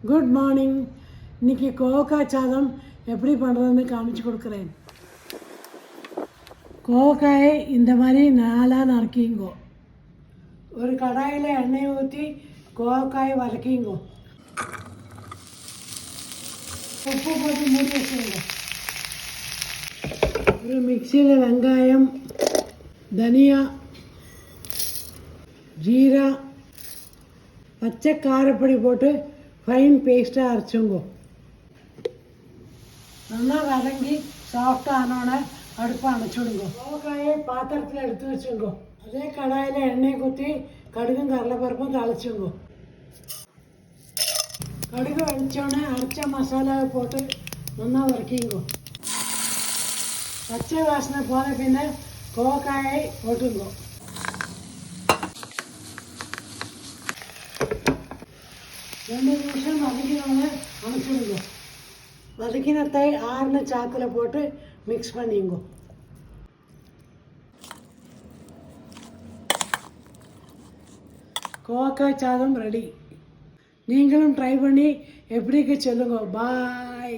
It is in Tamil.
Good morning. இன்றைக்கி கோவக்காய் சாதம் எப்படி பண்ணுறதுன்னு காமிச்சு கொடுக்குறேன். கோவக்காயை இந்த மாதிரி நாளாக நறுக்கிங்கோ. ஒரு கடாயில் எண்ணெய் ஊற்றி கோவக்காயை வதக்கிங்கோ. உப்பு போட்டு மூடி வச்சுங்க. ஒரு மிக்சியில் வெங்காயம், தனியா, ஜீரா, பச்சை காரப்பொடி போட்டு ஃபைன் பேஸ்ட்டாக அரைச்சுங்கோ. நல்லா வதங்கி சாஃப்டாக ஆனோடனே அடுப்பை அணைச்சிடுங்கோ. கோவக்காயை பாத்திரத்தில் எடுத்து வச்சுங்கோ. அதே கடாயில் எண்ணெய் ஊற்றி கடுகும் கடலைப்பருப்பும் தாளிச்சுங்கோ. கடுகு வெடித்தோடனே அரைச்ச மசாலாவை போட்டு நல்லா வதக்கிங்கோ. பச்சை வாசனை போன பின்ன கோவக்காயை போட்டுங்கோ. ரெண்டு நிமிஷம் வதக்கினோடனே அணைச்சிடுங்க. வதக்கினத்தை ஆறுன சாத்தில் போட்டு மிக்ஸ் பண்ணிங்கோ. கோவக்காய் சாதம் ரெடி. நீங்களும் ட்ரை பண்ணி எப்படிக்கு சொல்லுங்க. பாய்.